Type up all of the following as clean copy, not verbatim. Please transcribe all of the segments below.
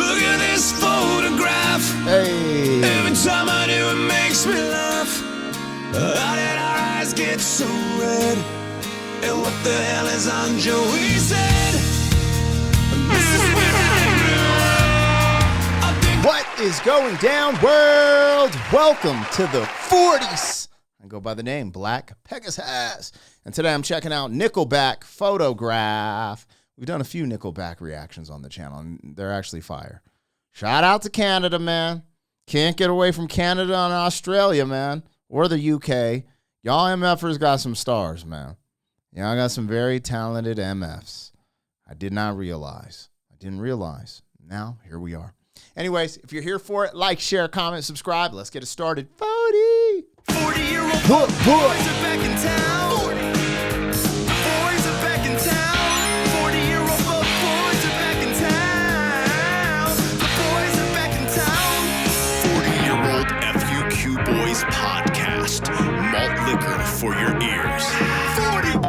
Look at this photograph. Hey. Every time I do, it makes me laugh. How did our eyes get so red? And what the hell is on Joey's head? This is where I grew up. I think What is going down, world? Welcome to the 40s. I go by the name Black Pegasus. And today I'm checking out Nickelback Photograph. We've done a few Nickelback reactions on the channel, and they're actually fire. Shout out to Canada, man. Can't get away from Canada and Australia, man. Or the UK. Y'all MFers got some stars, man. Y'all got some very talented MFs. I did not realize. I didn't realize. Now, here we are. Anyways, if you're here for it, like, share, comment, subscribe. Let's get it started. 40. 40-year-old Boy. boys are back in town. 40. The boys are back in town. 40-year-old boys are back in town. The boys are back in town. 40-year-old FUQ Boys Podcast. Malt liquor for your ears. 40.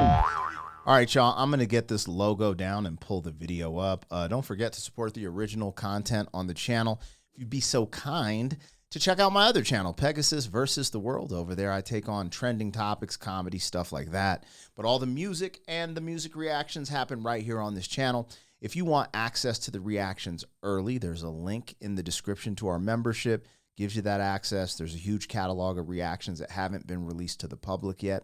All right, y'all, I'm going to get this logo down and pull the video up. Don't forget to support the original content on the channel. If you'd be so kind to check out my other channel, Pegasus versus the World. Over there, I take on trending topics, comedy, stuff like that. But all the music and the music reactions happen right here on this channel. If you want access to the reactions early, there's a link in the description to our membership. Gives you that access. There's a huge catalog of reactions that haven't been released to the public yet.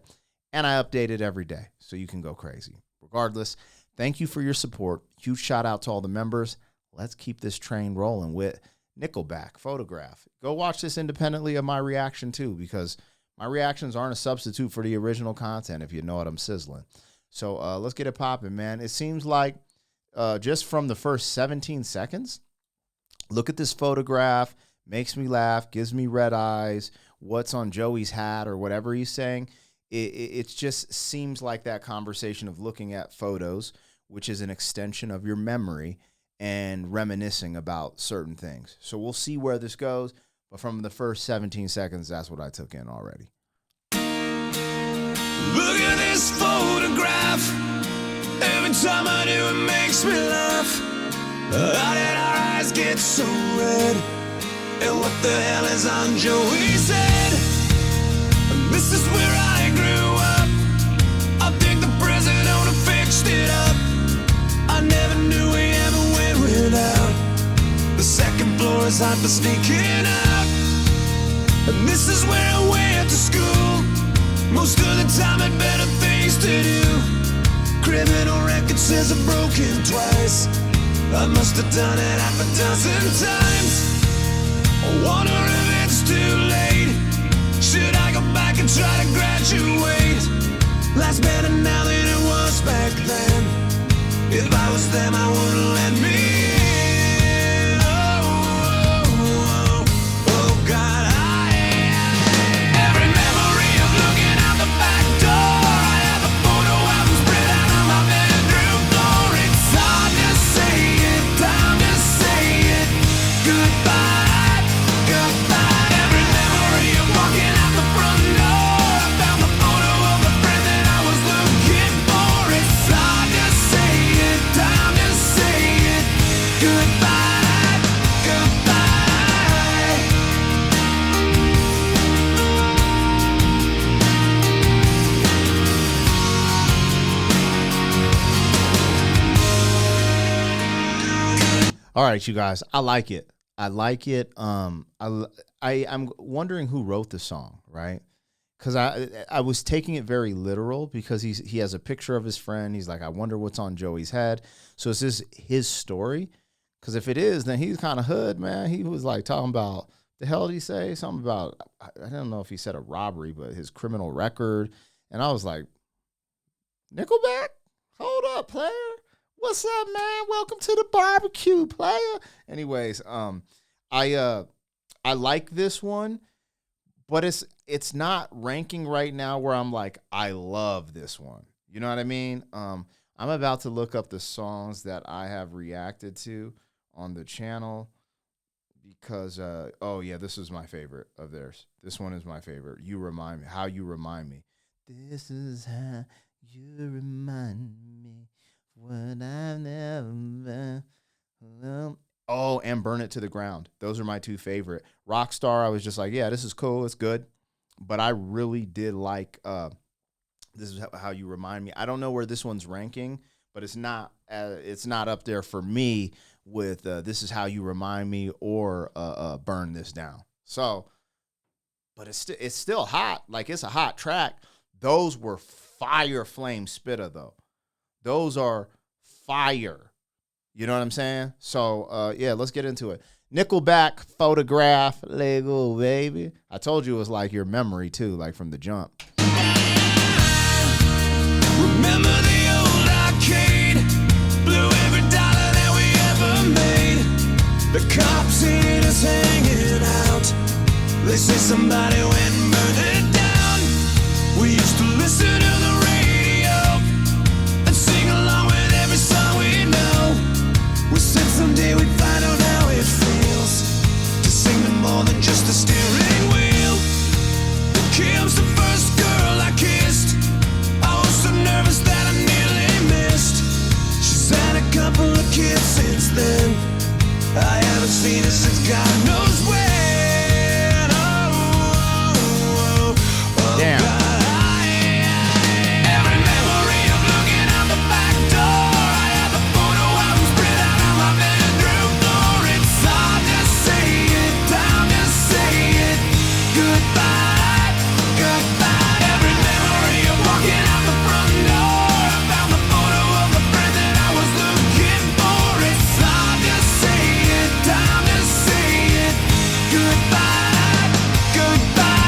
And I update it every day, so you can go crazy. Regardless, thank you for your support. Huge shout out to all the members. Let's keep this train rolling with Nickelback Photograph. Go watch this independently of my reaction too, because my reactions aren't a substitute for the original content, if you know what I'm sizzling. So let's get it popping, man. It seems like just from the first 17 seconds, look at this photograph, makes me laugh, gives me red eyes, what's on Joey's hat or whatever he's saying. It just seems like that conversation of looking at photos, which is an extension of your memory, and reminiscing about certain things. So we'll see where this goes. But from the first 17 seconds, that's what I took in already. Look at this photograph. Every time I do, it makes me laugh. How did our eyes get so red? And what the hell is on Joey's head? This is where I grew up. I think the president fixed it up. I never knew we ever went without. The second floor is hot for sneaking out. And this is where I went to school. Most of the time had better things to do. Criminal record says I've broken twice. I must have done it half a dozen times. I wonder if it's too late. Should I go back and try to graduate? Life's better now than it was back then. If I was them, I wouldn't let me in. Oh, God, every memory of looking out the back door. I have a photo album spread out on my bedroom floor. It's hard to say it, time to say it. Goodbye, goodbye. Every memory of walking out the front door. I found the photo of the friend that I was looking for. It's hard to say it, time to say it. Goodbye, goodbye. All right, you guys, I like it. I like it. I'm wondering who wrote the song, right? Because I was taking it very literal because he has a picture of his friend. He's like, I wonder what's on Joey's head. So is this his story? Because if it is, then he's kind of hood, man. He was like talking about, the hell did he say? Something about, I don't know if he said a robbery, but his criminal record. And I was like, Nickelback? Hold up, player. What's up, man? Welcome to the barbecue, player. Anyways, I like this one, but it's not ranking right now where I'm like, I love this one. You know what I mean? I'm about to look up the songs that I have reacted to on the channel because, oh yeah, this is my favorite of theirs. This one is my favorite. You Remind Me. How You Remind Me. This is how you remind me what I've never been. Oh, and Burn It to the Ground. Those are my two favorite. Rockstar, I was just like, yeah, this is cool. It's good. But I really did like This Is How You Remind Me. I don't know where this one's ranking, but it's not up there for me with This Is How You Remind Me or Burn This Down. So, but it's still hot. Like, it's a hot track. Those were fire flame spitter, though. Those are fire. You know what I'm saying? So, yeah, let's get into it. Nickelback, Photograph, Lego, baby. I told you it was like your memory, too, like from the jump. Remember the old arcade? Blew every dollar that we ever made. The cops seen us hanging out. They say somebody went and burned it down. We used to listen to the radio and sing along with every song we know. We said someday we'd find out how it feels to sing to more than just a steering wheel. Kim's the first girl I kissed. I was so nervous that I nearly missed. She's had a couple of kids since then. I haven't seen her since God knows when. Damn. God. Every memory of looking out the back door. I have a photo album spread out on my bedroom floor. It's hard to say it, time to say it. Goodbye, goodbye. Every memory of walking out the front door. I found the photo of the friend that I was looking for. It's hard to say it, time to say it. Goodbye, goodbye.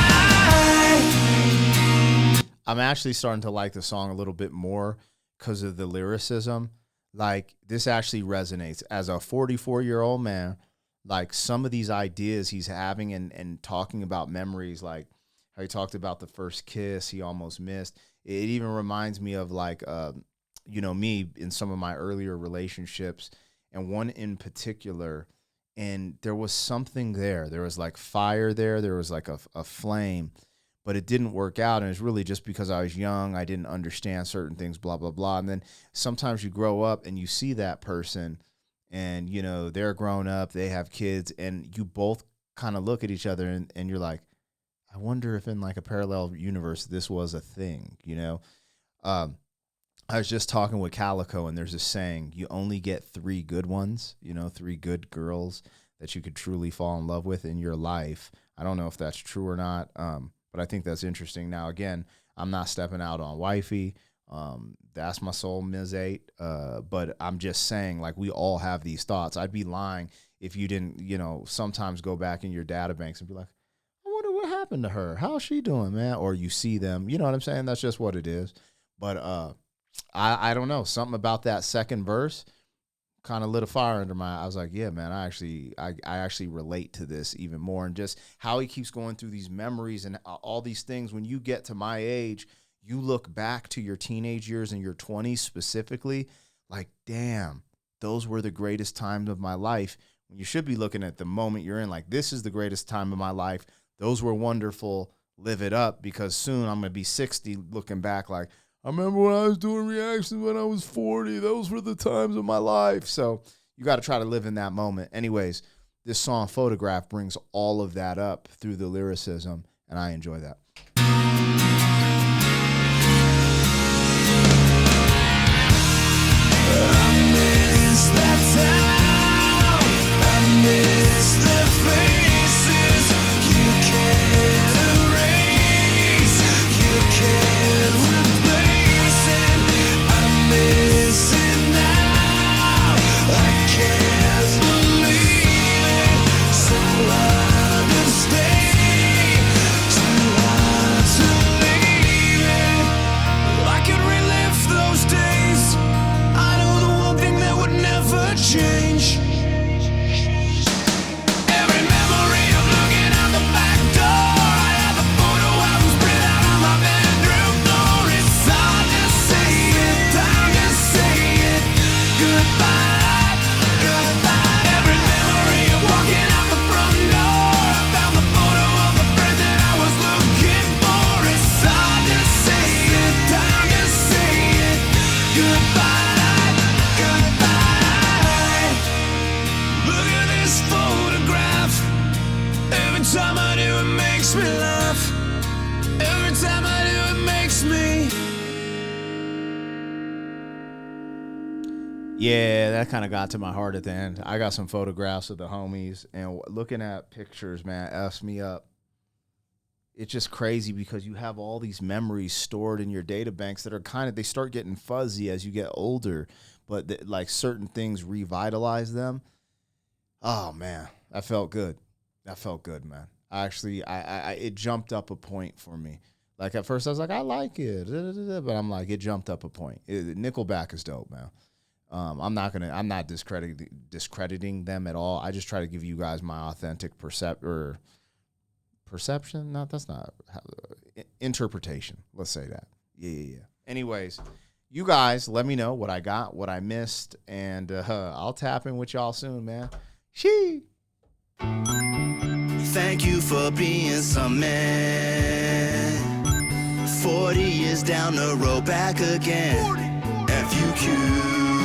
I'm actually starting to like the song a little bit more because of the lyricism. Like, this actually resonates. As a 44-year-old man, like, some of these ideas he's having and talking about memories, like how he talked about the first kiss he almost missed. It even reminds me of, like, me in some of my earlier relationships, and one in particular. And there was something there. There was, like, fire there. There was, like, a flame. But it didn't work out, and it's really just because I was young. I didn't understand certain things, blah, blah, blah. And then sometimes you grow up and you see that person, and, you know, they're grown up, they have kids, and you both kind of look at each other, and you're like, I wonder if in, like, a parallel universe this was a thing, you know? I was just talking with Calico, and there's a saying, you only get 3 good ones, you know, 3 good girls that you could truly fall in love with in your life. I don't know if that's true or not, but I think that's interesting. Now, again, I'm not stepping out on wifey. That's my soul, Ms. 8. But I'm just saying, like, we all have these thoughts. I'd be lying if you didn't, you know, sometimes go back in your data banks and be like, I wonder what happened to her. How's she doing, man? Or you see them. You know what I'm saying? That's just what it is. But I don't know. Something about that second verse kind of lit a fire under my eye. I was like, yeah, man, I actually relate to this even more. And just how he keeps going through these memories and all these things. When you get to my age, you look back to your teenage years and your 20s specifically, like, damn, those were the greatest times of my life. When you should be looking at the moment you're in, like, this is the greatest time of my life. Those were wonderful. Live it up, because soon I'm going to be 60 looking back like, I remember when I was doing reactions when I was 40. Those were the times of my life. So you got to try to live in that moment. Anyways, this song Photograph brings all of that up through the lyricism, and I enjoy that. I miss that town. I miss the faces you can't erase. You can't replace it. I miss it now. I can't believe it. So hard to stay, too hard to leave it. I could relive those days. I know the one thing that would never change. this photograph. Every time I do, it makes me laugh. Every time I do, it makes me. Yeah, that kind of got to my heart at the end. I got some photographs of the homies, and looking at pictures, man, F's me up. It's just crazy because you have all these memories stored in your data banks that are they start getting fuzzy as you get older, but like certain things revitalize them. Oh man, that felt good. That felt good, man. It jumped up a point for me. Like at first I was like, I like it, but I'm like, it jumped up a point. Nickelback is dope, man. I'm not discrediting them at all. I just try to give you guys my authentic perception. No, that's not interpretation. Let's say that. Yeah. Anyways, you guys, let me know what I got, what I missed, and I'll tap in with y'all soon, man. Shee. Thank you for being some man. 40 years down the road, back again. FUQ.